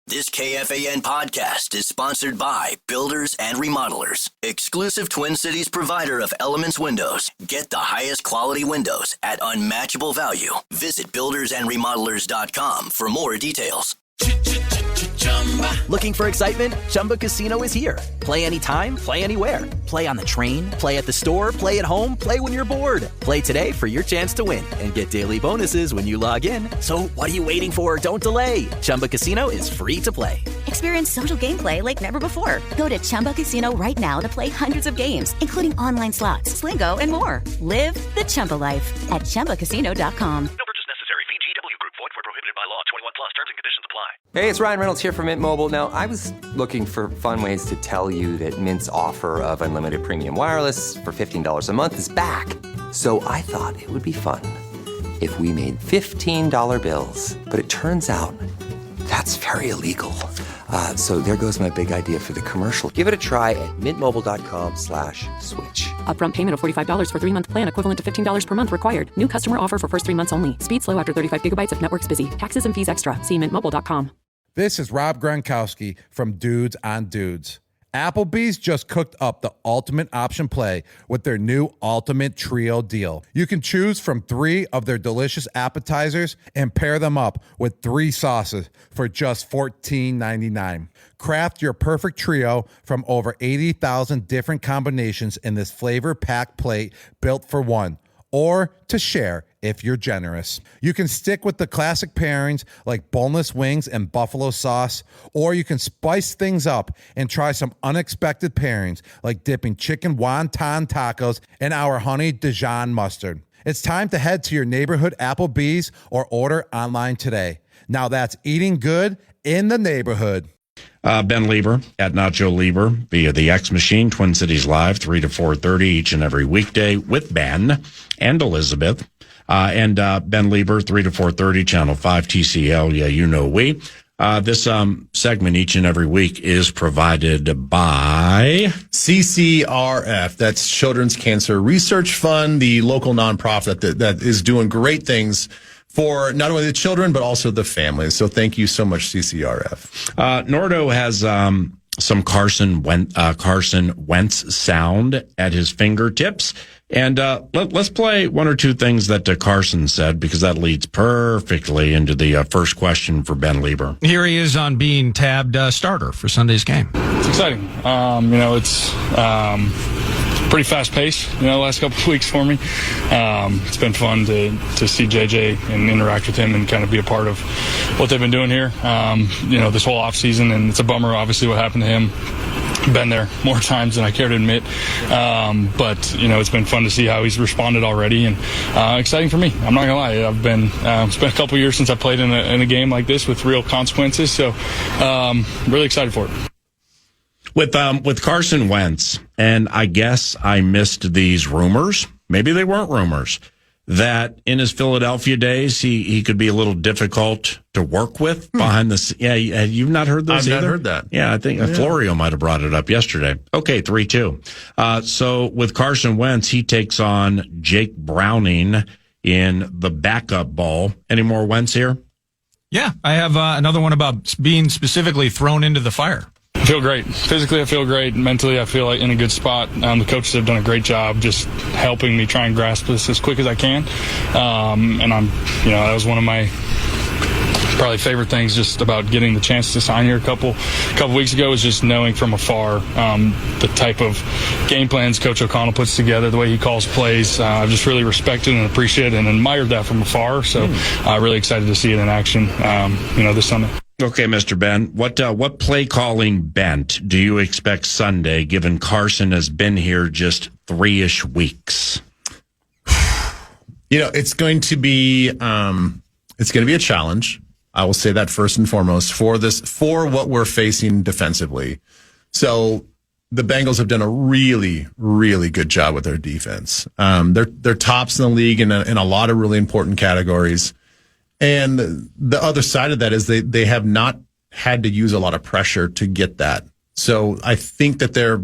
This KFAN podcast is sponsored by Builders and Remodelers, exclusive Twin Cities provider of Elements Windows. Get the highest quality windows at unmatchable value. Visit buildersandremodelers.com for more details. Looking for excitement? Chumba Casino is here. Play anytime, play anywhere. Play on the train, play at the store, play at home, play when you're bored. Play today for your chance to win and get daily bonuses when you log in. So what are you waiting for? Don't delay. Chumba Casino is free to play. Experience social gameplay like never before. Go to Chumba Casino right now to play hundreds of games, including online slots, Slingo, and more. Live the Chumba life at ChumbaCasino.com. No purchase necessary. VGW Group. Void where prohibited by law. 21 plus. Terms and conditions apply. Hey, it's Ryan Reynolds here from Mint Mobile. Now, I was looking for fun ways to tell you that Mint's offer of unlimited premium wireless for $15 a month is back. So I thought it would be fun if we made $15 bills. But it turns out that's very illegal. So there goes my big idea for the commercial. Give it a try at mintmobile.com/switch. Upfront payment of $45 for 3-month plan equivalent to $15 per month required. New customer offer for first 3 months only. Speed slow after 35 gigabytes if network's busy. Taxes and fees extra. See mintmobile.com. This is Rob Gronkowski from Dudes on Dudes. Applebee's just cooked up the ultimate option play with their new Ultimate Trio deal. You can choose from 3 of their delicious appetizers and pair them up with 3 sauces for just $14.99. Craft your perfect trio from over 80,000 different combinations in this flavor-packed plate built for one, or to share if you're generous. You can stick with the classic pairings like boneless wings and buffalo sauce, or you can spice things up and try some unexpected pairings like dipping chicken wonton tacos in our honey Dijon mustard. It's time to head to your neighborhood Applebee's or order online today. Now that's eating good in the neighborhood. Ben Leber at Nacho Leber via the X Machine, Twin Cities Live, 3 to 4:30 each and every weekday with Ben and Elizabeth. And Ben Leber, 3 to 4:30, Channel 5 TCL. Yeah, you know we. This segment each and every week is provided by CCRF. That's Children's Cancer Research Fund, the local nonprofit that is doing great things for not only the children, but also the families. So thank you so much, CCRF. Nordo has some Carson Wentz sound at his fingertips. And let's play 1 or 2 things that Carson said, because that leads perfectly into the first question for Ben Leber. Here he is on being tabbed starter for Sunday's game. It's exciting. It's pretty fast pace, the last couple of weeks for me. It's been fun to see JJ and interact with him and kind of be a part of what they've been doing here, this whole off season. And it's a bummer, obviously, what happened to him. Been there more times than I care to admit. But it's been fun to see how he's responded already, and exciting for me. I'm not gonna lie. I've been, it's been a couple years since I played in a game like this with real consequences. So, really excited for it. With Carson Wentz, and I guess I missed these rumors, maybe they weren't rumors, that in his Philadelphia days, he could be a little difficult to work with behind the scenes. Yeah, you've not heard this either? I've not heard that. Yeah, I think Florio might have brought it up yesterday. Okay, 3-2. So with Carson Wentz, he takes on Jake Browning in the backup ball. Any more Wentz here? Yeah, I have another one about being specifically thrown into the fire. I feel great. Physically, I feel great. Mentally, I feel like in a good spot. The coaches have done a great job just helping me try and grasp this as quick as I can. And that was one of my probably favorite things just about getting the chance to sign here a couple weeks ago, is just knowing from afar the type of game plans Coach O'Connell puts together, the way he calls plays. I've just really respected and appreciated and admired that from afar. So really excited to see it in action, this Sunday. Okay, Mr. Ben, what play calling bent do you expect Sunday, given Carson has been here just 3-ish weeks? It's going to be a challenge. I will say that first and foremost for what we're facing defensively. So the Bengals have done a really, really good job with their defense. They're tops in the league in a lot of really important categories. And the other side of that is they have not had to use a lot of pressure to get that. So I think that they're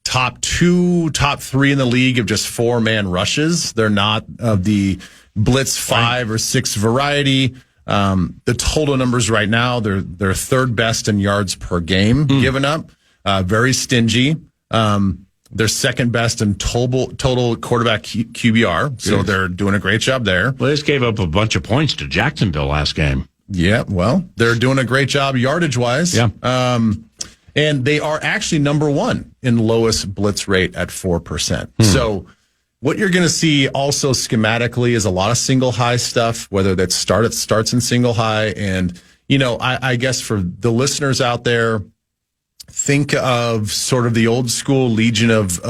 top 2, top 3 in the league of just 4-man rushes. They're not of the blitz 5 or 6 variety. The total numbers right now, they're third best in yards per game given up. Very stingy. They're second best in total quarterback QBR. So they're doing a great job there. Well, they just gave up a bunch of points to Jacksonville last game. Yeah, well, they're doing a great job yardage-wise. Yeah. And they are actually number one in lowest blitz rate at 4%. So what you're going to see also schematically is a lot of single high stuff, whether that starts in single high. And, I guess for the listeners out there, think of sort of the old school Legion of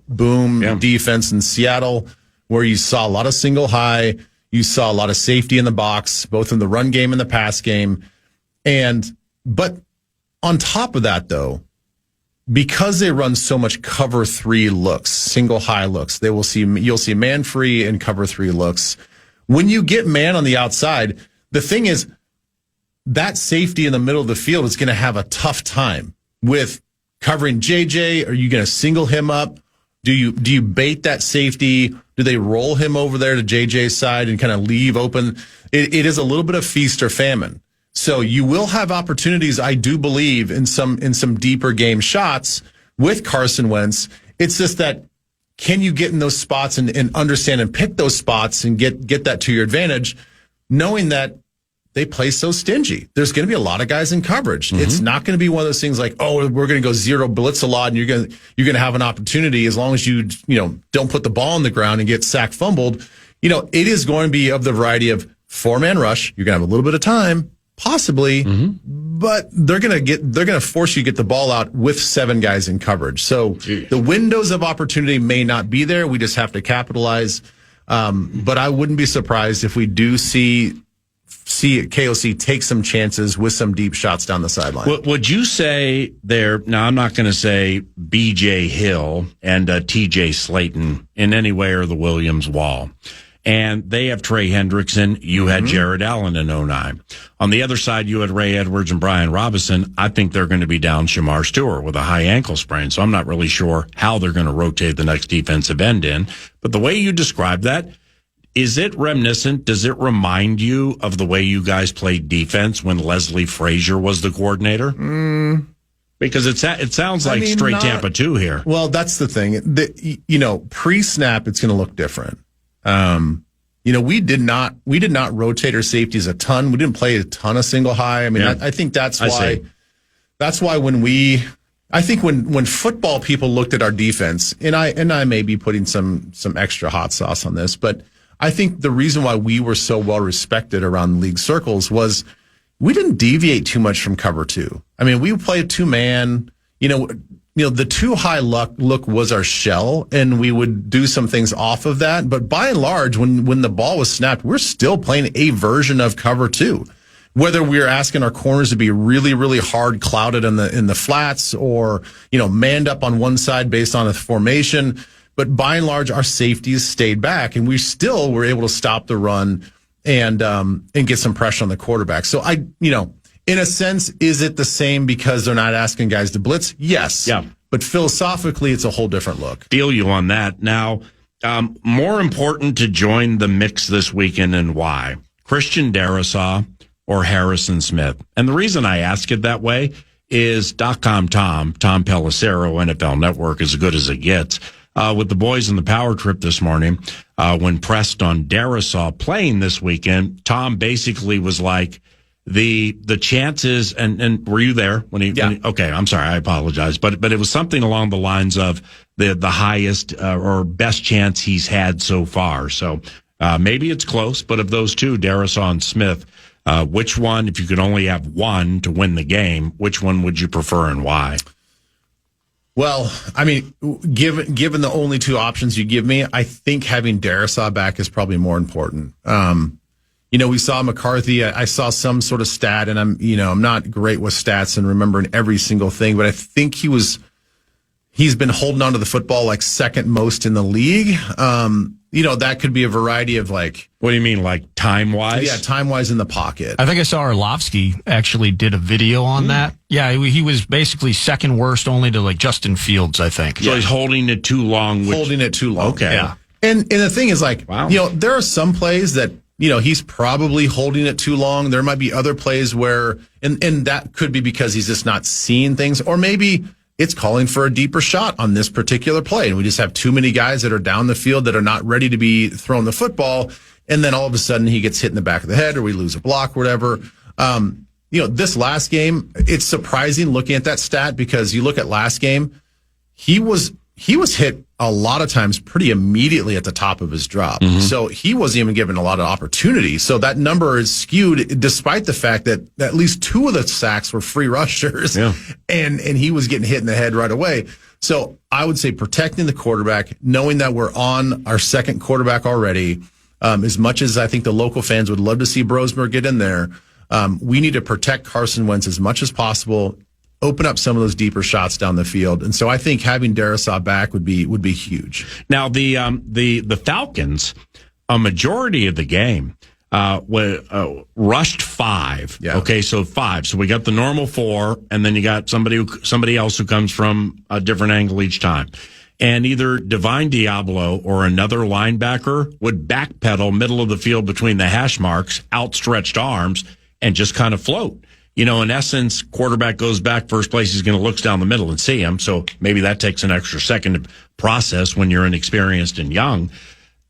boom defense in Seattle, where you saw a lot of single high. You saw a lot of safety in the box, both in the run game and the pass game. But on top of that, though, because they run so much cover 3 looks, single high looks, you'll see man free and cover 3 looks. When you get man on the outside, the thing is that safety in the middle of the field is going to have a tough time with covering JJ. Are you going to single him up? Do you bait that safety? Do they roll him over there to JJ's side and kind of leave open? It is a little bit of feast or famine. So you will have opportunities, I do believe, in some deeper game shots with Carson Wentz. It's just that, can you get in those spots and understand and pick those spots and get that to your advantage, knowing that they play so stingy. There's going to be a lot of guys in coverage. It's not going to be one of those things like, oh, we're going to go zero blitz a lot, and you're going to have an opportunity as long as you don't put the ball on the ground and get sack fumbled. It is going to be of the variety of 4-man rush. You're going to have a little bit of time, possibly, but they're going to force you to get the ball out with 7 guys in coverage. So the windows of opportunity may not be there. We just have to capitalize. But I wouldn't be surprised if we do see KOC take some chances with some deep shots down the sideline. Would you say now I'm not going to say BJ Hill and TJ Slayton in any way are the Williams wall. And they have Trey Hendrickson. You had Jared Allen in 09. On the other side, you had Ray Edwards and Brian Robinson. I think they're going to be down Shamar Stewart with a high ankle sprain. So I'm not really sure how they're going to rotate the next defensive end in. But the way you described that, is it reminiscent? Does it remind you of the way you guys played defense when Leslie Frazier was the coordinator? Because it sounds like straight Tampa 2 here. Well, that's the thing. Pre-snap, it's going to look different. We did not rotate our safeties a ton. We didn't play a ton of single high. I think that's why. That's why when football people looked at our defense, and I may be putting some extra hot sauce on this, but I think the reason why we were so well respected around league circles was we didn't deviate too much from cover 2. We played 2-man. The 2-high look was our shell, and we would do some things off of that. But by and large, when the ball was snapped, we're still playing a version of cover 2. Whether we're asking our corners to be really, really hard clouded in the flats or, manned up on one side based on a formation. But by and large, our safeties stayed back, and we still were able to stop the run and get some pressure on the quarterback. So in a sense, is it the same because they're not asking guys to blitz? Yes. Yeah. But philosophically, it's a whole different look. Feel you on that. Now, more important to join the mix this weekend and why? Christian Darrisaw or Harrison Smith? And the reason I ask it that way is .com Tom Pelissero, NFL Network, as good as it gets. With the boys in the power trip this morning, when pressed on Darrisaw playing this weekend, Tom basically was like, the chances, and were you there when he? Yeah. Okay, I'm sorry, I apologize, but it was something along the lines of the highest or best chance he's had so far. So maybe it's close, but of those two, Darrisaw and Smith, which one, if you could only have one to win the game, which one would you prefer and why? Well, given the only 2 options you give me, I think having Darrisaw back is probably more important. We saw McCarthy. I saw some sort of stat, and I'm not great with stats and remembering every single thing, but I think he's been holding on to the football like second most in the league. That could be a variety of like. What do you mean, like time-wise? Yeah, time-wise in the pocket. I think I saw Orlovsky actually did a video on that. Yeah, he was basically second worst only to like Justin Fields, I think. So he's holding it too long. Holding it too long. Okay. Yeah. And the thing is like, wow. There are some plays that he's probably holding it too long. There might be other plays where, and that could be because he's just not seeing things, or maybe it's calling for a deeper shot on this particular play. And we just have too many guys that are down the field that are not ready to be throwing the football. And then all of a sudden he gets hit in the back of the head, or we lose a block or whatever. This last game, it's surprising looking at that stat, because you look at last game, he was hit a lot of times pretty immediately at the top of his drop. Mm-hmm. So he wasn't even given a lot of opportunity. So that number is skewed, despite the fact that at least 2 of the sacks were free rushers, and he was getting hit in the head right away. So I would say protecting the quarterback, knowing that we're on our second quarterback already, as much as I think the local fans would love to see Brosmer get in there, we need to protect Carson Wentz as much as possible, open up some of those deeper shots down the field. And so I think having Darrisaw back would be huge. Now, the Falcons, a majority of the game, rushed 5. Yeah. Okay, so 5. So we got the normal 4, and then you got somebody else who comes from a different angle each time. And either Divine Diablo or another linebacker would backpedal middle of the field between the hash marks, outstretched arms, and just kind of float. In essence, quarterback goes back, first place he's going to look down the middle and see him. So maybe that takes an extra second to process when you're inexperienced and young.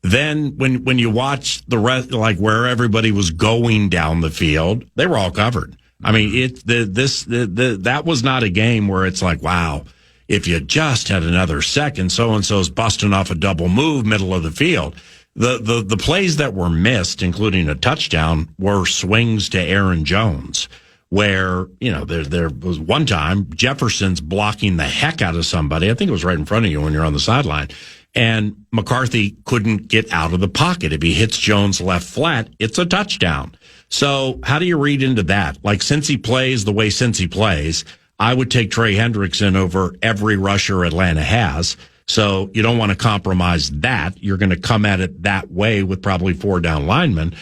Then when you watch the rest, like where everybody was going down the field, they were all covered. I mean, that was not a game where it's like, wow, if you just had another second, so-and-so's busting off a double move middle of the field. The plays that were missed, including a touchdown, were swings to Aaron Jones, where, there was one time Jefferson's blocking the heck out of somebody. I think it was right in front of you when you're on the sideline. And McCarthy couldn't get out of the pocket. If he hits Jones left flat, it's a touchdown. So how do you read into that? Like, since he plays the way he plays, I would take Trey Hendrickson over every rusher Atlanta has. So you don't want to compromise that. You're going to come at it that way with probably 4 down linemen.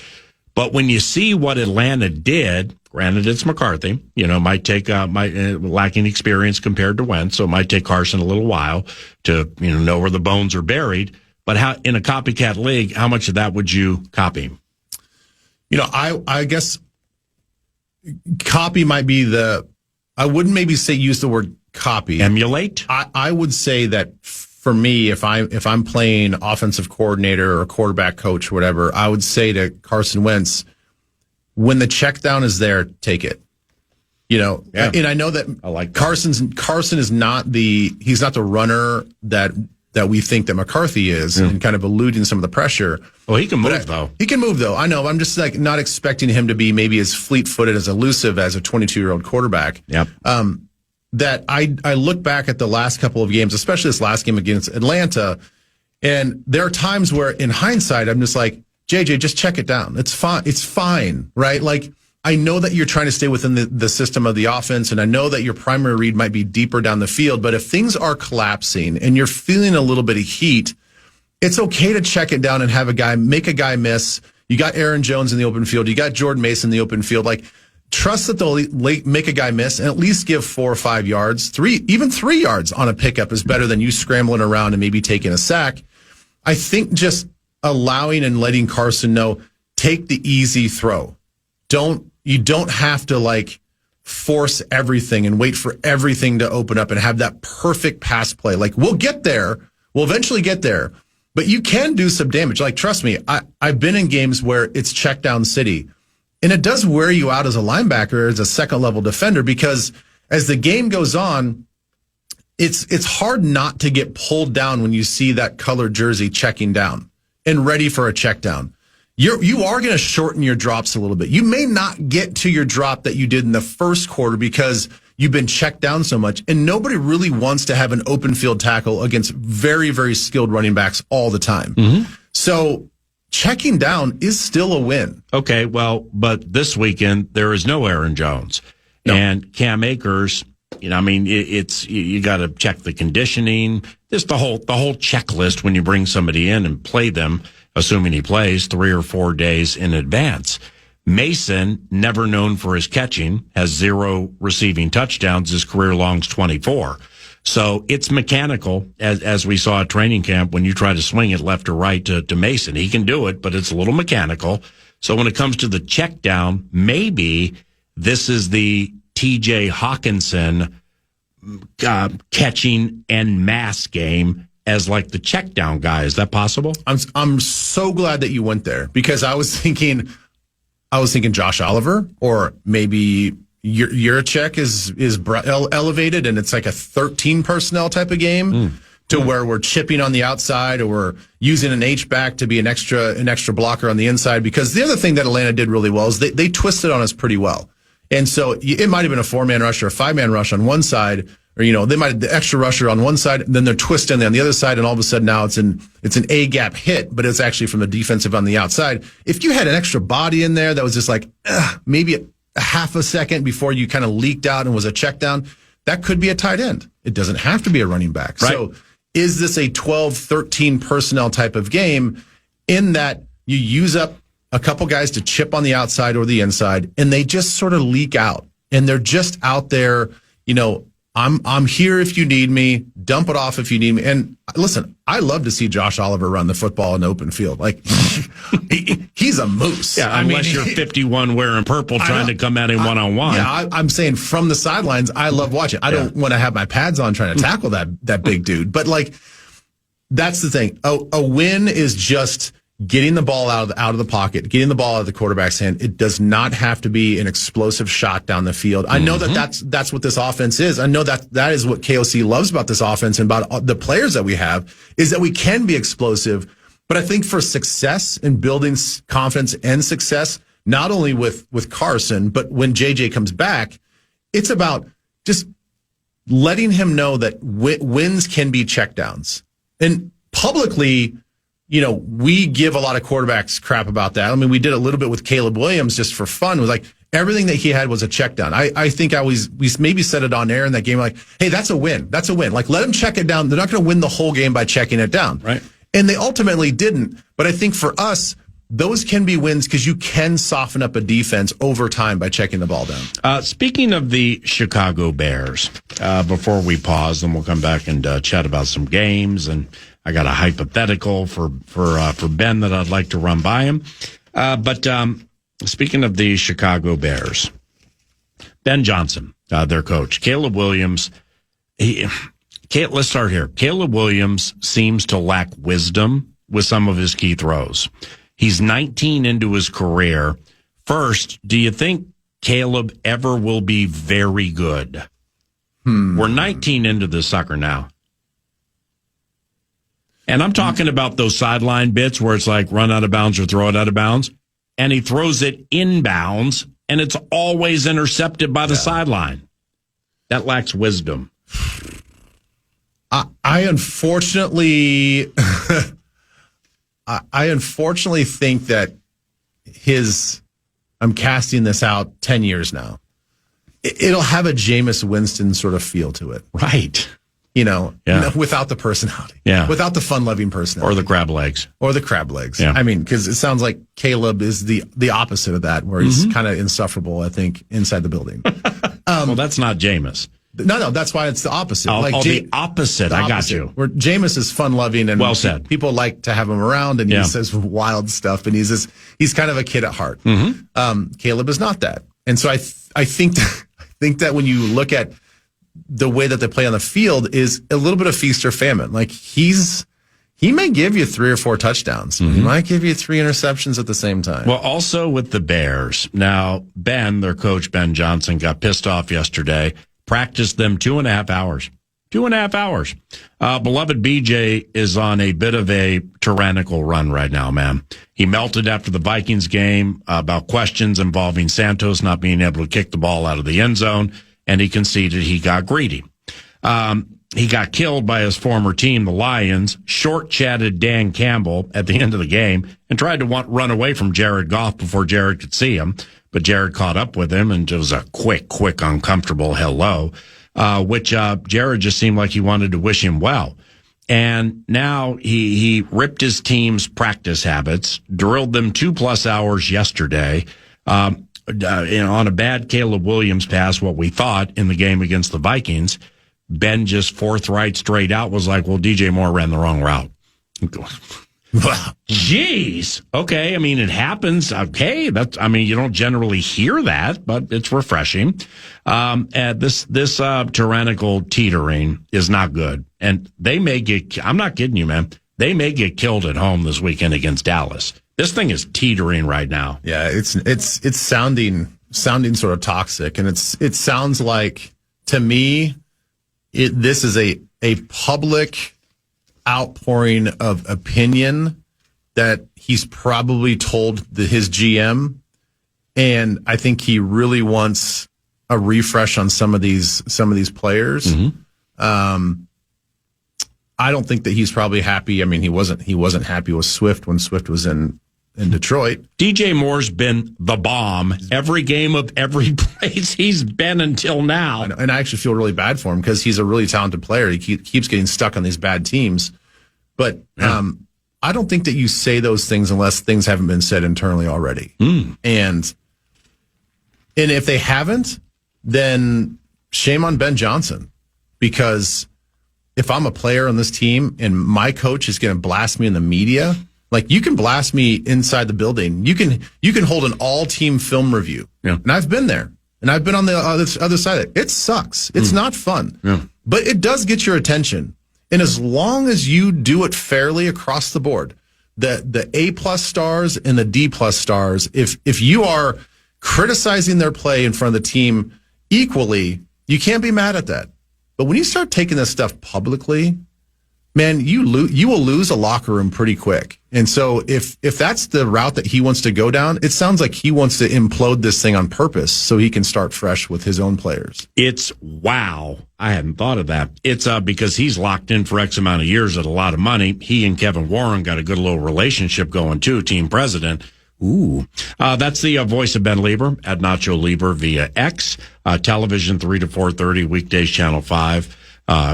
But when you see what Atlanta did, granted it's McCarthy, might take lacking experience compared to Wentz, so it might take Carson a little while to know where the bones are buried. But how, in a copycat league, how much of that would you copy? I guess copy might be I wouldn't maybe use the word copy. Emulate? I would say that for me, if I'm playing offensive coordinator or quarterback coach or whatever, I would say to Carson Wentz, when the check down is there, take it. And I know that I like that. Carson is not he's not the runner that we think that McCarthy is, and kind of eluding some of the pressure. Well, he can move though. He can move though. I know. I'm just not expecting him to be maybe as fleet-footed, as elusive as a 22-year-old quarterback. Yep. That I look back at the last couple of games, especially this last game against Atlanta, and there are times where, in hindsight, I'm just like, JJ, just check it down. It's fine. It's fine, right? Like, I know that you're trying to stay within the system of the offense, and I know that your primary read might be deeper down the field, but if things are collapsing and you're feeling a little bit of heat, it's okay to check it down and make a guy miss. You got Aaron Jones in the open field. You got Jordan Mason in the open field. Like, trust that they'll make a guy miss and at least give 4 or 5 yards. Even 3 yards on a pickup is better than you scrambling around and maybe taking a sack. I think just allowing and letting Carson know, take the easy throw. You don't have to force everything and wait for everything to open up and have that perfect pass play. Like, we'll get there. We'll eventually get there. But you can do some damage. Like, trust me, I've been in games where it's check down city. And it does wear you out as a linebacker, as a second-level defender, because as the game goes on, it's hard not to get pulled down when you see that colored jersey checking down and ready for a check down. You are going to shorten your drops a little bit. You may not get to your drop that you did in the first quarter because you've been checked down so much, and nobody really wants to have an open field tackle against very, very skilled running backs all the time. Mm-hmm. So checking down is still a win. Okay, well, but this weekend there is no Aaron Jones. No. And Cam Akers, you got to check the conditioning, just the whole checklist when you bring somebody in and play them, assuming he plays 3 or 4 days in advance. Mason, never known for his catching, has 0 receiving touchdowns. His career long's 24. So it's mechanical, as we saw at training camp, when you try to swing it left or right to Mason. He can do it, but it's a little mechanical. So when it comes to the check down, maybe this is the TJ Hawkinson catching en masse game as like the check down guy. Is that possible? I'm so glad that you went there, because I was thinking Josh Oliver, or maybe Juracek is elevated, and it's like a 13 personnel type of game to where we're chipping on the outside, or we're using an H-back to be an extra blocker on the inside. Because the other thing that Atlanta did really well is they twisted on us pretty well. And so it might have been a 4-man rush or a 5-man rush on one side, or, they might have the extra rusher on one side, and then they're twisting on the other side, and all of a sudden now it's an A-gap hit, but it's actually from the defensive on the outside. If you had an extra body in there that was just like maybe a half a second before you kind of leaked out and was a check down, that could be a tight end. It doesn't have to be a running back. Right. So is this a 12, 13 personnel type of game in that you use up a couple guys to chip on the outside or the inside, and they just sort of leak out, and they're just out there, I'm here if you need me. Dump it off if you need me. And listen, I love to see Josh Oliver run the football in the open field. Like, he's a moose. Yeah, unless you're 51 wearing purple trying to come at him one-on-one. Yeah, I'm saying from the sidelines, I love watching. I don't want to have my pads on trying to tackle that big dude. But, like, that's the thing. A win is just getting the ball out of the pocket, getting the ball out of the quarterback's hand. It does not have to be an explosive shot down the field. I know that's what this offense is. I know that is what KOC loves about this offense and about the players that we have, is that we can be explosive. But I think for success and building confidence and success, not only with Carson, but when JJ comes back, it's about just letting him know that wins can be checkdowns. And publicly, we give a lot of quarterbacks crap about that. I mean, we did a little bit with Caleb Williams just for fun. It was like everything that he had was a check down. I think we maybe said it on air in that game, like, hey, that's a win. That's a win. Like, let them check it down. They're not going to win the whole game by checking it down. Right. And they ultimately didn't. But I think for us, those can be wins because you can soften up a defense over time by checking the ball down. Speaking of the Chicago Bears, before we pause, and we'll come back and chat about some games, and I got a hypothetical for Ben that I'd like to run by him. But speaking of the Chicago Bears, Ben Johnson, their coach, Caleb Williams, let's start here. Caleb Williams seems to lack wisdom with some of his key throws. He's 19 into his career. First, do you think Caleb ever will be very good? We're 19 into this sucker now. And I'm talking about those sideline bits where it's like run out of bounds or throw it out of bounds. And he throws it inbounds, and it's always intercepted by the sideline. That lacks wisdom. I unfortunately... I unfortunately think that I'm casting this out 10 years now. It'll have a Jameis Winston sort of feel to it. Right. Without the personality. Yeah. Without the fun-loving personality. Or the crab legs. Yeah. I mean, because it sounds like Caleb is the opposite of that, where he's kind of insufferable, I think, inside the building. Well, that's not Jameis. No, that's why it's the opposite. The opposite. I got you. Where Jameis is fun-loving and well said. People like to have him around, and he says wild stuff, and he's kind of a kid at heart. Caleb is not that, and so I think that when you look at the way that they play on the field is a little bit of feast or famine. Like he may give you 3 or 4 touchdowns. He might give you 3 interceptions at the same time. Well, also with the Bears now, their coach Ben Johnson got pissed off yesterday. Practiced them 2.5 hours. 2.5 hours. Beloved BJ is on a bit of a tyrannical run right now, man. He melted after the Vikings game about questions involving Santos not being able to kick the ball out of the end zone, and he conceded he got greedy. He got killed by his former team, the Lions, short-chatted Dan Campbell at the end of the game, and tried to run away from Jared Goff before Jared could see him. But Jared caught up with him, and it was a quick, uncomfortable hello, which Jared just seemed like he wanted to wish him well. And now he ripped his team's practice habits, drilled them 2+ hours yesterday, on a bad Caleb Williams pass, what we thought in the game against the Vikings. Ben just forthright, straight out was like, well, DJ Moore ran the wrong route. Jeez. Okay. I mean, it happens. Okay. You don't generally hear that, but it's refreshing. This tyrannical teetering is not good. And they may I'm not kidding you, man. They may get killed at home this weekend against Dallas. This thing is teetering right now. Yeah. It's sounding sort of toxic. And it sounds like, to me, this is a public outpouring of opinion that he's probably told his GM, and I think he really wants a refresh on some of these players. Mm-hmm. I don't think that he's probably happy. I mean, he wasn't happy with Swift when Swift was in Detroit. DJ Moore's been the bomb every game of every place he's been until now. And I actually feel really bad for him because he's a really talented player. He keeps getting stuck on these bad teams. But I don't think that you say those things unless things haven't been said internally already. And if they haven't, then shame on Ben Johnson. Because if I'm a player on this team and my coach is going to blast me in the media, like, you can blast me inside the building. You can hold an all-team film review. Yeah. And I've been there. And I've been on the other side of it. It sucks. It's not fun. Yeah. But it does get your attention. And as long as you do it fairly across the board, the A+ stars and the D+ stars, if you are criticizing their play in front of the team equally, you can't be mad at that. But when you start taking this stuff publicly, man, you will lose a locker room pretty quick. And so if that's the route that he wants to go down, it sounds like he wants to implode this thing on purpose so he can start fresh with his own players. Wow. I hadn't thought of that. It's because he's locked in for X amount of years at a lot of money. He and Kevin Warren got a good little relationship going too, team president. Ooh. That's the voice of Ben Leber at Nacho Leber via X, television 3 to 4:30, weekdays, Channel 5.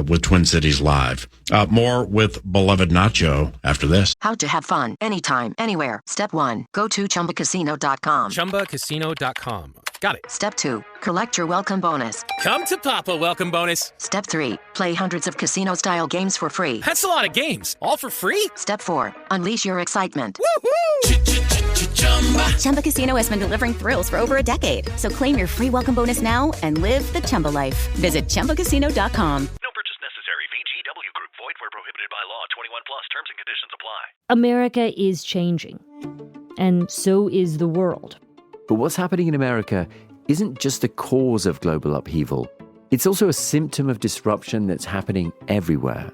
With Twin Cities Live. More with beloved Nacho after this. How to have fun anytime, anywhere. Step 1, go to ChumbaCasino.com. ChumbaCasino.com. Got it. Step 2, collect your welcome bonus. Come to Papa welcome bonus. Step 3, play hundreds of casino-style games for free. That's a lot of games. All for free? Step 4, unleash your excitement. Woohoo! Chumba Casino has been delivering thrills for over a decade. So claim your free welcome bonus now and live the Chumba life. Visit ChumbaCasino.com. No purchase necessary. VGW Group. Void where prohibited by law. 21 plus. Terms and conditions apply. America is changing. And so is the world. But what's happening in America isn't just the cause of global upheaval. It's also a symptom of disruption that's happening everywhere.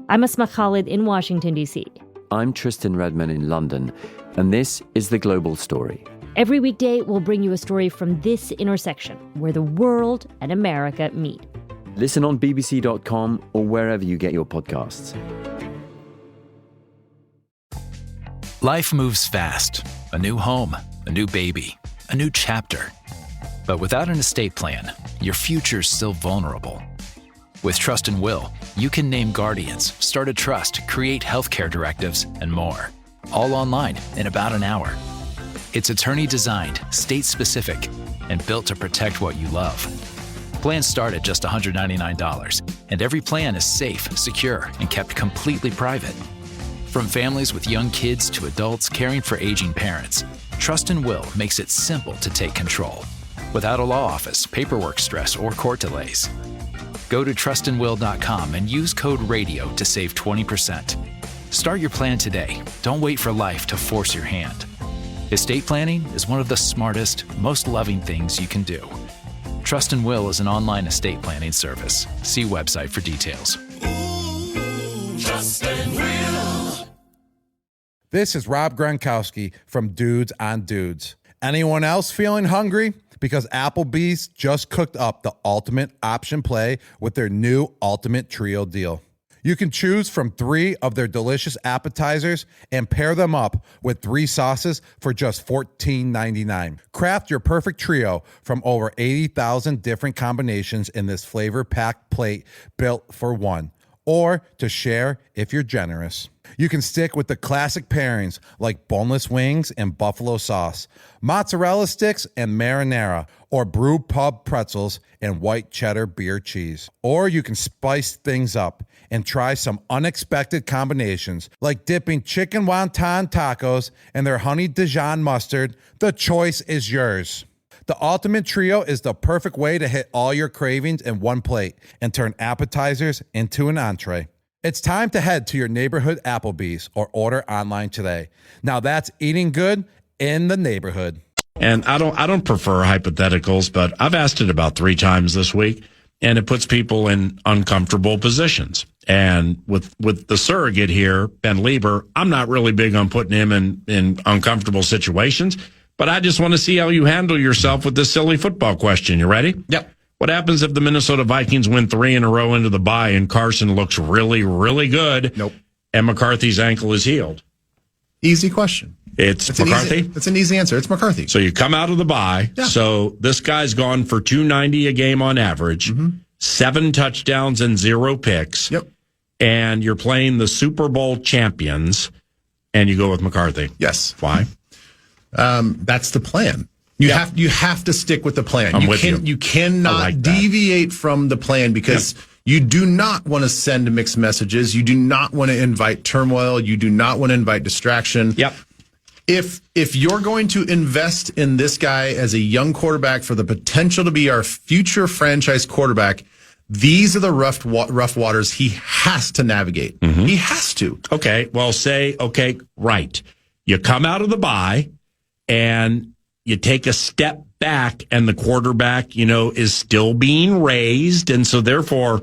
I'm Asma Khalid in Washington, D.C. I'm Tristan Redman in London, and this is The Global Story. Every weekday, we'll bring you a story from this intersection where the world and America meet. Listen on bbc.com or wherever you get your podcasts. Life moves fast. A new home, a new baby, a new chapter. But without an estate plan, your future's still vulnerable. With Trust and Will, you can name guardians, start a trust, create healthcare directives, and more. All online in about an hour. It's attorney-designed, state-specific, and built to protect what you love. Plans start at just $199, and every plan is safe, secure, and kept completely private. From families with young kids to adults caring for aging parents, Trust and Will makes it simple to take control, without a law office, paperwork stress, or court delays. Go to trustandwill.com and use code RADIO to save 20%. Start your plan today. Don't wait for life to force your hand. Estate planning is one of the smartest, most loving things you can do. Trust and Will is an online estate planning service. See website for details. Trust and Will. This is Rob Gronkowski from Dudes on Dudes. Anyone else feeling hungry? Because Applebee's just cooked up the ultimate option play with their new Ultimate Trio deal. You can choose from 3 of their delicious appetizers and pair them up with 3 sauces for just $14.99. Craft your perfect trio from over 80,000 different combinations in this flavor-packed plate built for one. or to share if you're generous. You can stick with the classic pairings like boneless wings and buffalo sauce, mozzarella sticks and marinara, or brew pub pretzels and white cheddar beer cheese. Or you can spice things up and try some unexpected combinations like dipping chicken wonton tacos in their honey Dijon mustard. The choice is yours. The Ultimate Trio is the perfect way to hit all your cravings in one plate and turn appetizers into an entree. It's time to head to your neighborhood Applebee's or order online today. Now that's eating good in the neighborhood. And I don't prefer hypotheticals, but I've asked it about 3 times this week, and it puts people in uncomfortable positions. And with the surrogate here, Ben Leber, I'm not really big on putting him in uncomfortable situations, but I just want to see how you handle yourself with this silly football question. You ready? Yep. What happens if the Minnesota Vikings win 3 in a row into the bye and Carson looks really, really good? Nope. And McCarthy's ankle is healed? Easy question. It's McCarthy? It's an easy answer. It's McCarthy. So you come out of the bye. Yeah. So this guy's gone for 290 a game on average, 7 touchdowns and 0 picks. Yep. And you're playing the Super Bowl champions, and you go with McCarthy. Yes. Why? That's the plan. You have to stick with the plan. I'm with you. You cannot deviate from the plan because you do not want to send mixed messages. You do not want to invite turmoil. You do not want to invite distraction. Yep. If you're going to invest in this guy as a young quarterback for the potential to be our future franchise quarterback, these are the rough waters he has to navigate. He has to. Okay. Well, right. You come out of the bye and you take a step back, and the quarterback, is still being raised. And so therefore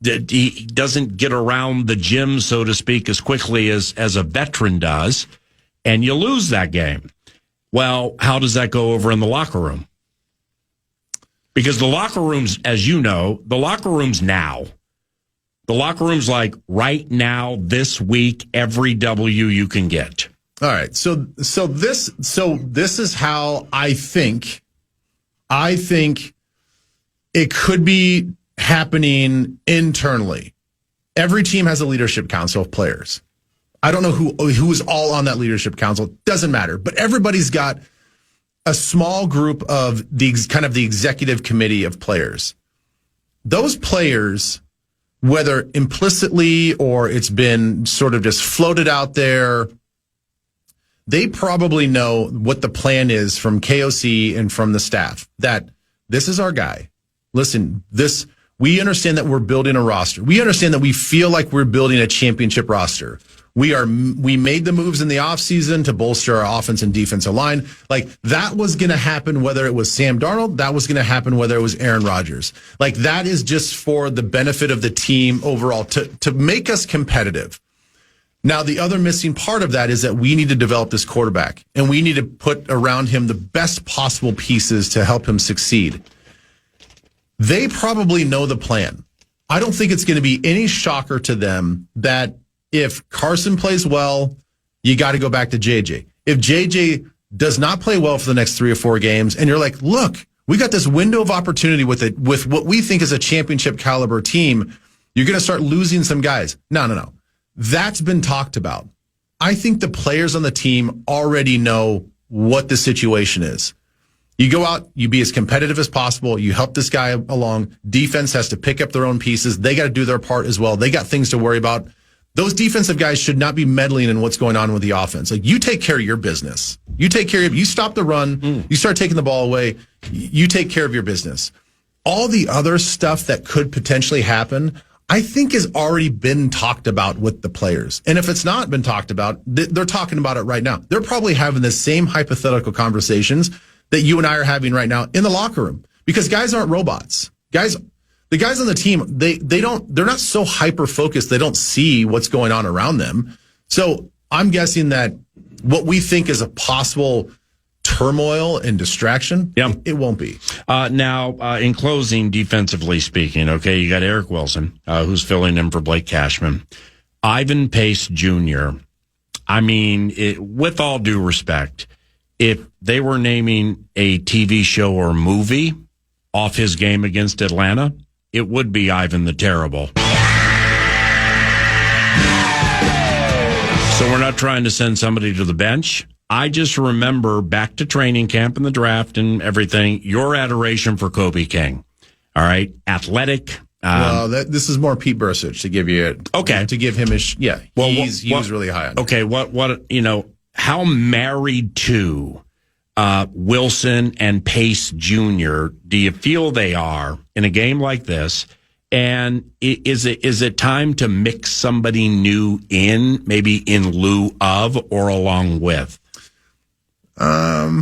he doesn't get around the gym, so to speak, as quickly as a veteran does. And you lose that game. Well, how does that go over in the locker room? Because the locker rooms, as you know, the locker room's now. The locker room's like right now, this week, every W you can get. All right. So this is how I think it could be happening internally. Every team has a leadership council of players. I don't know who is all on that leadership council. Doesn't matter. But everybody's got a small group of the executive committee of players. Those players, whether implicitly or it's been sort of just floated out there, they probably know what the plan is from KOC and from the staff, that this is our guy. Listen, we understand that we're building a roster. We understand that we feel like we're building a championship roster. We made the moves in the offseason to bolster our offense and defensive line. Like, that was going to happen whether it was Sam Darnold. That was going to happen whether it was Aaron Rodgers. Like, that is just for the benefit of the team overall to make us competitive. Now, the other missing part of that is that we need to develop this quarterback, and we need to put around him the best possible pieces to help him succeed. They probably know the plan. I don't think it's going to be any shocker to them that if Carson plays well, you got to go back to JJ. If JJ does not play well for the next 3 or 4 games, and you're like, look, we got this window of opportunity with what we think is a championship caliber team, you're going to start losing some guys. No. That's been talked about. I think the players on the team already know what the situation is. You go out, you be as competitive as possible, you help this guy along. Defense has to pick up their own pieces. They got to do their part as well. They got things to worry about. Those defensive guys should not be meddling in what's going on with the offense. Like, you take care of your business. You stop the run, you start taking the ball away, you take care of your business. All the other stuff that could potentially happen, I think has already been talked about with the players. And if it's not been talked about, they're talking about it right now. They're probably having the same hypothetical conversations that you and I are having right now in the locker room, because guys aren't robots. The guys on the team, they're not so hyper focused. They don't see what's going on around them. So I'm guessing that what we think is a possible turmoil and distraction, it won't be. Now, in closing, defensively speaking, okay, you got Eric Wilson, who's filling in for Blake Cashman. Ivan Pace Jr., I mean, with all due respect, if they were naming a TV show or movie off his game against Atlanta, it would be Ivan the Terrible. So we're not trying to send somebody to the bench. I just remember back to training camp and the draft and everything, your adoration for Kobe King. All right. Athletic. Well, this is more Pete Burcich to give you to give him his, he was really high on it. Okay. How married to Wilson and Pace Jr. do you feel they are in a game like this? And is it time to mix somebody new in, maybe in lieu of or along with? I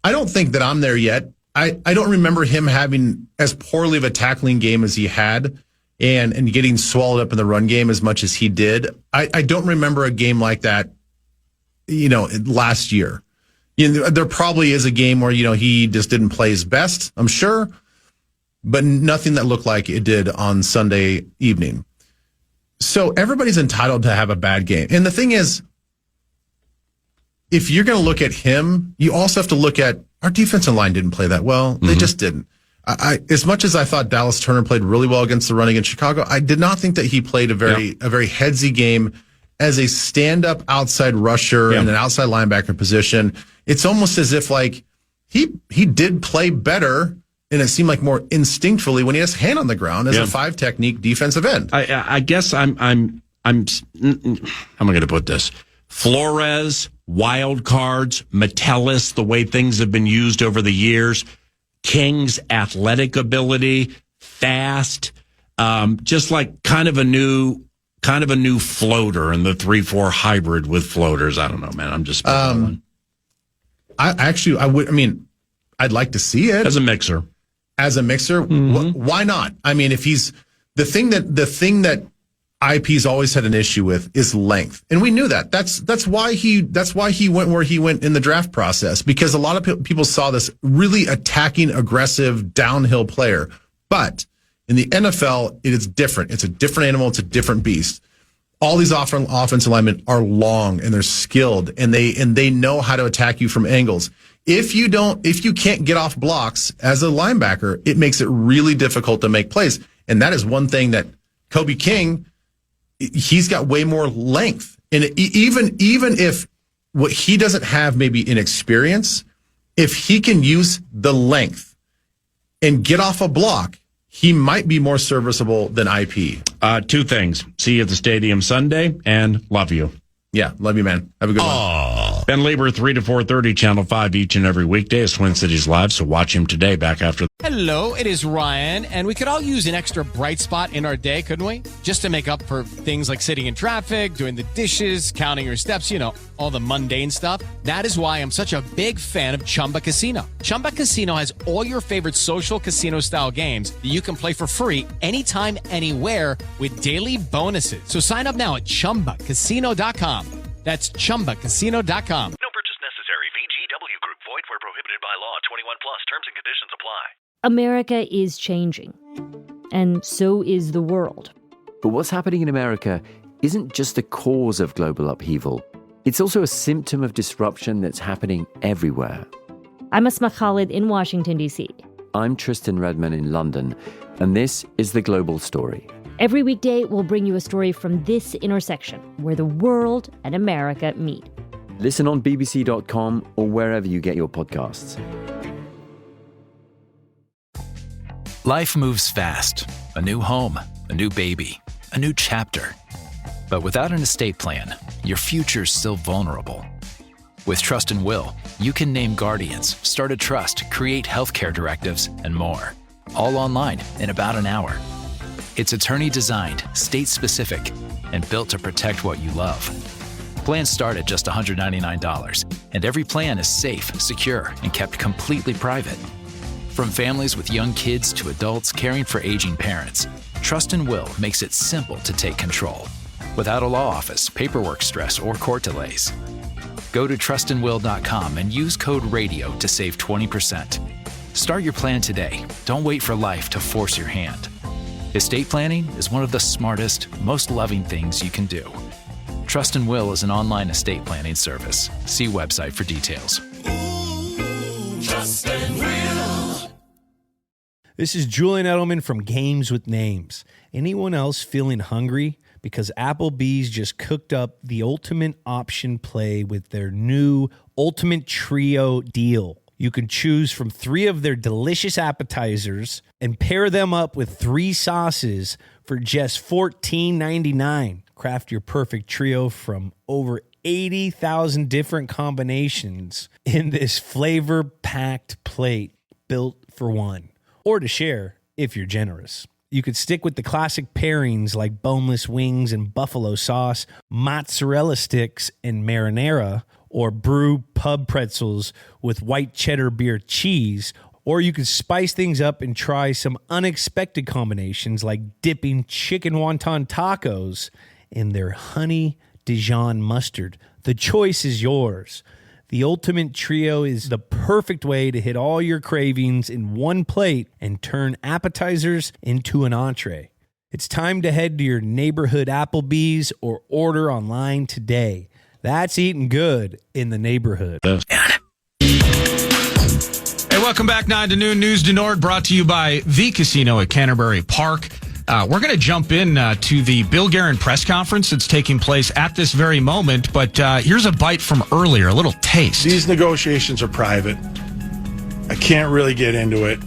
don't think that I'm there yet. I don't remember him having as poorly of a tackling game as he had and getting swallowed up in the run game as much as he did. I don't remember a game like that, last year. There probably is a game where, he just didn't play his best, I'm sure, but nothing that looked like it did on Sunday evening. So everybody's entitled to have a bad game. And the thing is, if you're going to look at him, you also have to look at our defensive line didn't play that well. They just didn't. As much as I thought Dallas Turner played really well against the run against Chicago, I did not think that he played a very headsy game as a stand-up outside rusher in an outside linebacker position. It's almost as if he did play better, and it seemed like more instinctually when he has hand on the ground as a 5 technique defensive end. I guess how am I going to put this? Flores, wild cards, Metellus, the way things have been used over the years, King's athletic ability, fast, just like kind of a new floater in the 3-4 hybrid with floaters. I don't know, man. I'm just I'd like to see it as a mixer. Why not? I mean, if he's the thing that IP's always had an issue with is length, and we knew that. That's why he went where he went in the draft process, because a lot of people saw this really attacking, aggressive, downhill player. But in the NFL, it is different. It's a different animal. It's a different beast. All these offensive linemen are long and they're skilled, and they know how to attack you from angles. If you can't get off blocks as a linebacker, it makes it really difficult to make plays. And that is one thing that Kobe King, he's got way more length. And even if what he doesn't have maybe in experience, if he can use the length and get off a block, he might be more serviceable than IP. 2 things. See you at the stadium Sunday, and love you. Yeah, love you, man. Have a good one. Ben Leber, 3 to 4:30, Channel 5 each and every weekday is Twin Cities Live, so watch him today back after. Hello, it is Ryan, and we could all use an extra bright spot in our day, couldn't we? Just to make up for things like sitting in traffic, doing the dishes, counting your steps, all the mundane stuff. That is why I'm such a big fan of Chumba Casino. Chumba Casino has all your favorite social casino-style games that you can play for free anytime, anywhere with daily bonuses. So sign up now at ChumbaCasino.com. That's ChumbaCasino.com. No purchase necessary. VGW Group. Void where prohibited by law. 21 plus. Terms and conditions apply. America is changing, and so is the world. But what's happening in America isn't just the cause of global upheaval. It's also a symptom of disruption that's happening everywhere. I'm Asma Khalid in Washington, D.C. I'm Tristan Redman in London, and this is The Global Story. Every weekday, we'll bring you a story from this intersection where the world and America meet. Listen on bbc.com or wherever you get your podcasts. Life moves fast. A new home, a new baby, a new chapter. But without an estate plan, your future's still vulnerable. With Trust and Will, you can name guardians, start a trust, create healthcare directives, and more. All online in about an hour. It's attorney-designed, state-specific, and built to protect what you love. Plans start at just $199, and every plan is safe, secure, and kept completely private. From families with young kids to adults caring for aging parents, Trust and Will makes it simple to take control, without a law office, paperwork stress, or court delays. Go to trustandwill.com and use code RADIO to save 20%. Start your plan today. Don't wait for life to force your hand. Estate planning is one of the smartest, most loving things you can do. Trust and Will is an online estate planning service. See website for details. Trust and Will. This is Julian Edelman from Games with Names. Anyone else feeling hungry? because Applebee's just cooked up the ultimate option play with their new Ultimate Trio deal. You can choose from 3 of their delicious appetizers and pair them up with 3 sauces for just $14.99. Craft your perfect trio from over 80,000 different combinations in this flavor-packed plate built for one, or to share if you're generous. You could stick with the classic pairings like boneless wings and buffalo sauce, mozzarella sticks and marinara, or brew pub pretzels with white cheddar beer cheese, or you could spice things up and try some unexpected combinations like dipping chicken wonton tacos in their honey Dijon mustard. The choice is yours. The Ultimate Trio is the perfect way to hit all your cravings in one plate and turn appetizers into an entree. It's time to head to your neighborhood Applebee's or order online today. That's eating good in the neighborhood. Hey, welcome back. 9 to noon News to Nord, brought to you by The Casino at Canterbury Park. We're going to jump in to the Bill Guerin press conference that's taking place at this very moment, but here's a bite from earlier, a little taste. These negotiations are private. I can't really get into it.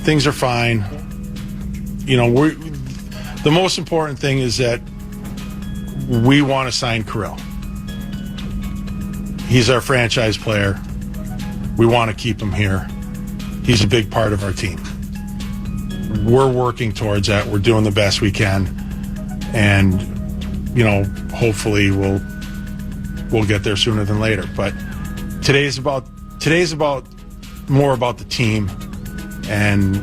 Things are fine. You know, the most important thing is that we want to sign Kirill. He's our franchise player. We want to keep him here. He's a big part of our team. We're working towards that. We're doing the best we can. And, you know, hopefully we'll get there sooner than later. But today's about more about the team and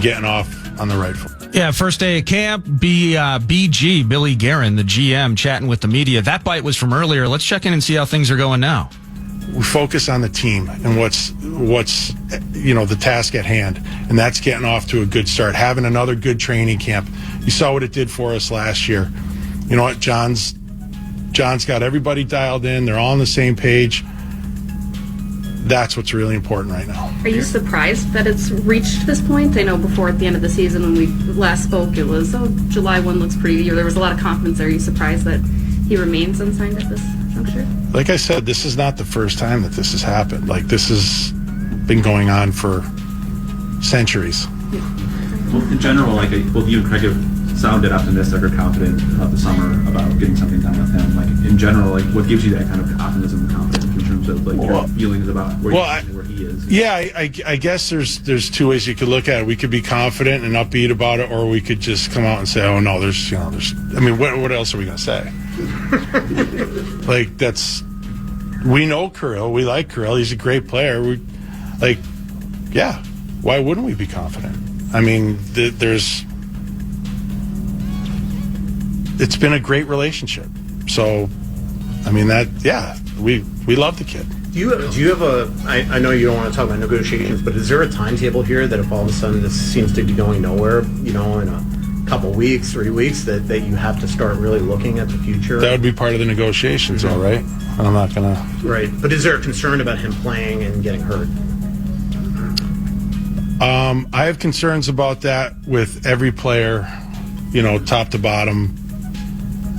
getting off on the right foot. Yeah, first day of camp, BG, Billy Guerin, the GM, chatting with the media. That bite was from earlier. Let's check in and see how things are going now. We focus on the team and what's you know, the task at hand, and that's getting off to a good start. Having another good training camp. You saw what it did for us last year. You know what, John's got everybody dialed in. They're all on the same page. That's what's really important right now. Are you surprised that it's reached this point? I know before at the end of the season when we last spoke, it was, July 1 looks pretty good. There was a lot of confidence there. Are you surprised that he remains unsigned at this juncture? Like I said, this is not the first time that this has happened. Like, this has been going on for centuries. Well, in general, like, both you and Craig have sounded optimistic or confident about the summer about getting something done with him. Like, in general, like, what gives you that kind of optimism and confidence in terms of, like, your feelings about where he is? Yeah, I guess there's 2 ways you could look at it. We could be confident and upbeat about it, or we could just come out and say, oh no, there's I mean, what else are we going to say? Like, we know Kirill, we like Kirill, he's a great player. Why wouldn't we be confident? I mean, it's been a great relationship. So, I mean, we love the kid. Do you have I know you don't want to talk about negotiations, but is there a timetable here that if all of a sudden this seems to be going nowhere, you know, in a couple weeks, 3 weeks, that you have to start really looking at the future? That would be part of the negotiations, all right? I'm not going to... Right. But is there a concern about him playing and getting hurt? I have concerns about that with every player, you know, top to bottom,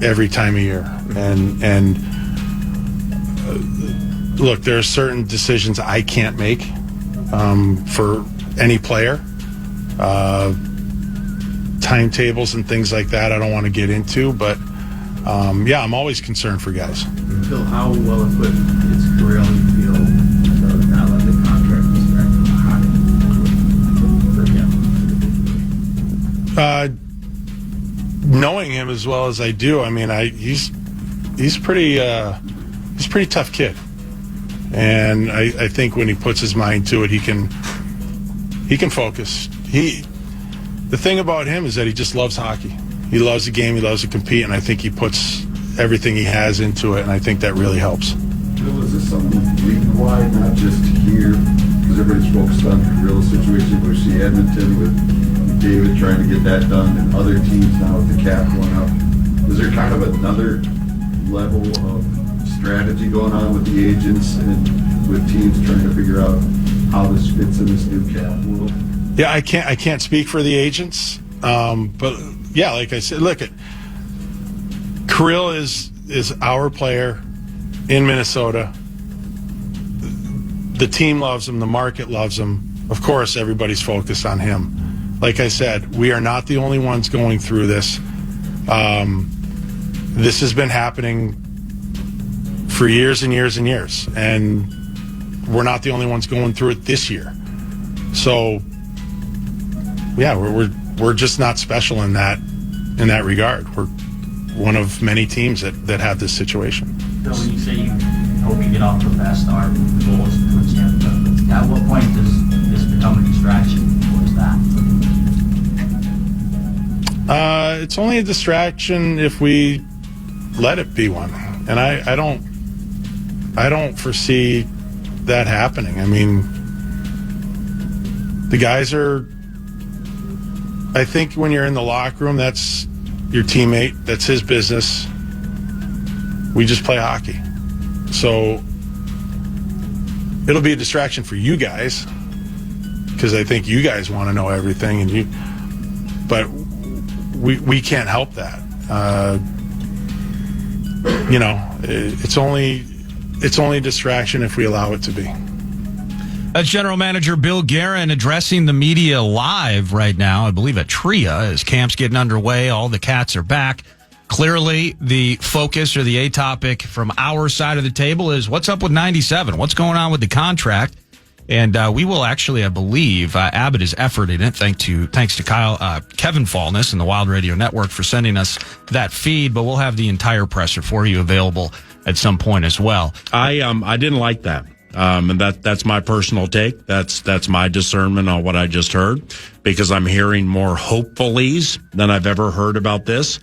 every time of year. And look, there are certain decisions I can't make for any player. Timetables and things like that I don't want to get into, but I'm always concerned for guys. Phil, how well equipped is Kirill, you feel, now that the contract is back for him? Knowing him as well as I do, I mean, he's pretty tough kid, and I think when he puts his mind to it, he can focus. The thing about him is that he just loves hockey. He loves the game. He loves to compete, and I think he puts everything he has into it, and I think that really helps. Bill, is this something league-wide, not just here? Because everybody's focused on the real situation. We see Edmonton with David trying to get that done, and other teams now with the cap going up. Is there kind of another level of strategy going on with the agents and with teams trying to figure out how this fits in this new cap world? Yeah, I can't speak for the agents, but yeah, like I said, look, Kirill is our player in Minnesota. The team loves him. The market loves him. Of course, everybody's focused on him. Like I said, we are not the only ones going through this. This has been happening for years and years and years, and we're not the only ones going through it this year. So, yeah, we're just not special in that regard. We're one of many teams that have this situation. Bill, when you say you hope you get off to a fast start, the goal is towards the end, but at what point does this become a distraction towards that? It's only a distraction if we let it be one, and I don't foresee that happening. I mean, the guys are. I think when you're in the locker room, that's your teammate. That's his business. We just play hockey, so it'll be a distraction for you guys because I think you guys want to know everything, but we can't help that. It's only a distraction if we allow it to be. That's General Manager Bill Guerin addressing the media live right now, I believe at TRIA, as camp's getting underway. All the Cats are back. Clearly, the focus or the A topic from our side of the table is what's up with 97? What's going on with the contract? And we will actually, I believe, Abbott is efforting it. Thanks to Kevin Fallness and the Wild Radio Network for sending us that feed. But we'll have the entire presser for you available at some point as well. I didn't like that. And that's my personal take. That's my discernment on what I just heard, because I'm hearing more hopefulies than I've ever heard about this.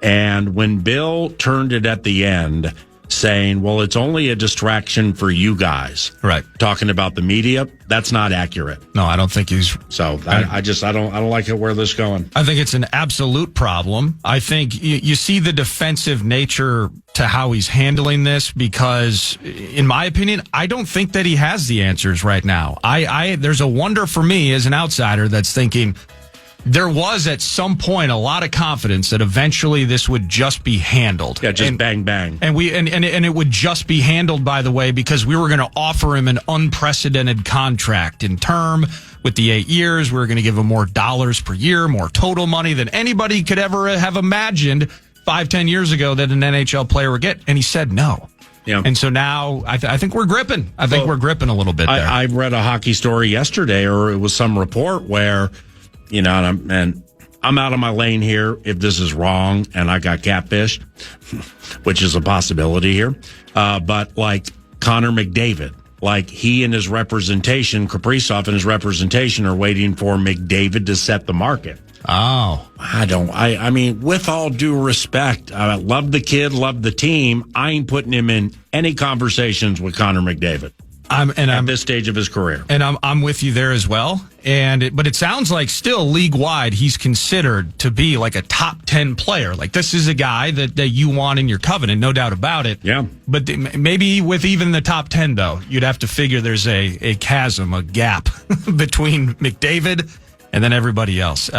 And when Bill turned it at the end, saying, well, it's only a distraction for you guys. Right. Talking about the media, that's not accurate. No, I don't think he's. So I don't like where this is going. I think it's an absolute problem. I think you see the defensive nature to how he's handling this because, in my opinion, I don't think that he has the answers right now. There's a wonder for me as an outsider that's thinking, there was at some point a lot of confidence that eventually this would just be handled. Yeah, just bang bang. And it would just be handled, by the way, because we were going to offer him an unprecedented contract in term with the 8 years. We were going to give him more dollars per year, more total money than anybody could ever have imagined 5-10 years ago that an NHL player would get. And he said no. Yeah. And so now I think we're gripping. We're gripping a little bit there. I read a hockey story yesterday, or it was some report where, and I'm out of my lane here if this is wrong and I got catfished, which is a possibility here. But like Connor McDavid, like he and his representation, Kaprizov and his representation are waiting for McDavid to set the market. Oh. I mean, with all due respect, I love the kid, love the team. I ain't putting him in any conversations with Connor McDavid. At this stage of his career. And I'm with you there as well. But it sounds like still league-wide he's considered to be like a top 10 player. Like this is a guy that you want in your covenant, no doubt about it. Yeah. But maybe with even the top 10, though, you'd have to figure there's a chasm, a gap between McDavid and then everybody else.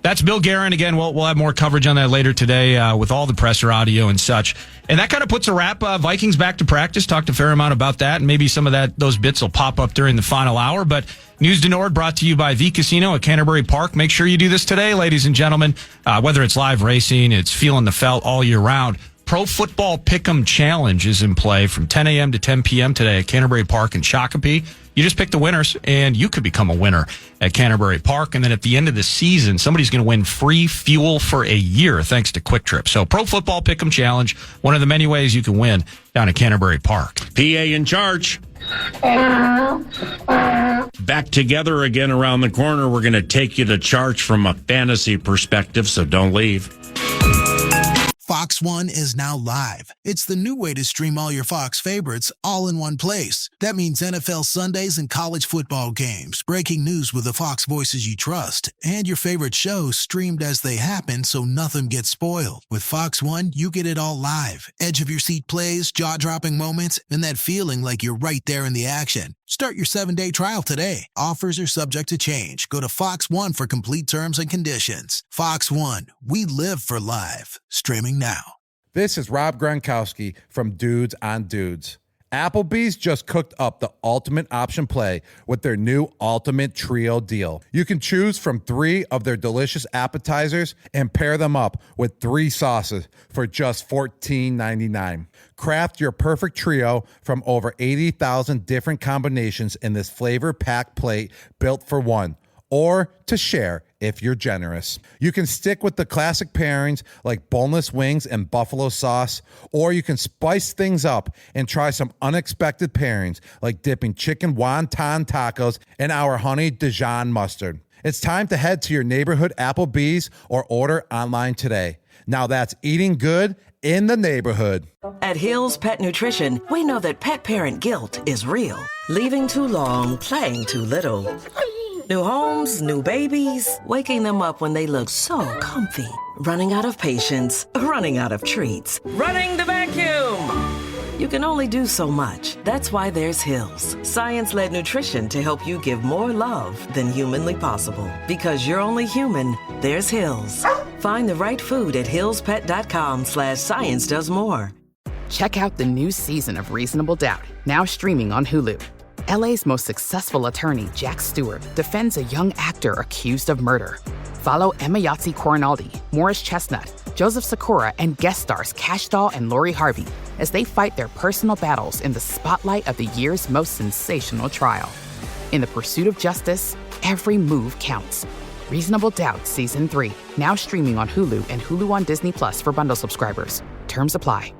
That's Bill Guerin. Again, we'll have more coverage on that later today with all the presser audio and such. And that kind of puts a wrap. Vikings back to practice. Talked a fair amount about that. And maybe some of those bits will pop up during the final hour. But News to Nord brought to you by the Casino at Canterbury Park. Make sure you do this today, ladies and gentlemen. Whether it's live racing, it's feeling the felt all year round. Pro Football Pick'em Challenge is in play from 10 a.m. to 10 p.m. today at Canterbury Park in Shakopee. You just pick the winners, and you could become a winner at Canterbury Park. And then at the end of the season, somebody's going to win free fuel for a year thanks to Quick Trip. So Pro Football Pick'em Challenge, one of the many ways you can win down at Canterbury Park. PA in charge. Back together again around the corner. We're going to take you to church from a fantasy perspective, so don't leave. Fox One is now live. It's the new way to stream all your Fox favorites all in one place. That means NFL Sundays and college football games, breaking news with the Fox voices you trust, and your favorite shows streamed as they happen so nothing gets spoiled. With Fox One, you get it all live. Edge-of-your-seat plays, jaw-dropping moments, and that feeling like you're right there in the action. Start your 7-day trial today. Offers are subject to change. Go to Fox One for complete terms and conditions. Fox One, we live for live. Streaming now. This is Rob Gronkowski from Dudes on Dudes. Applebee's just cooked up the ultimate option play with their new Ultimate Trio deal. You can choose from 3 of their delicious appetizers and pair them up with 3 sauces for just $14.99. Craft your perfect trio from over 80,000 different combinations in this flavor-packed plate built for one, or to share if you're generous. You can stick with the classic pairings like boneless wings and buffalo sauce, or you can spice things up and try some unexpected pairings like dipping chicken wonton tacos in our honey Dijon mustard. It's time to head to your neighborhood Applebee's or order online today. Now that's eating good in the neighborhood. At Hill's Pet Nutrition, we know that pet parent guilt is real. Leaving too long, playing too little. New homes, new babies, waking them up when they look so comfy. Running out of patience, running out of treats. Running the vacuum! You can only do so much. That's why there's Hill's. Science-led nutrition to help you give more love than humanly possible. Because you're only human, there's Hill's. Find the right food at hillspet.com/science does more. Check out the new season of Reasonable Doubt, now streaming on Hulu. LA's most successful attorney, Jack Stewart, defends a young actor accused of murder. Follow Emma Yotzi Corinaldi, Morris Chestnut, Joseph Sikora, and guest stars Cash Doll and Lori Harvey as they fight their personal battles in the spotlight of the year's most sensational trial. In the pursuit of justice, every move counts. Reasonable Doubt Season 3, now streaming on Hulu and Hulu on Disney Plus for bundle subscribers. Terms apply.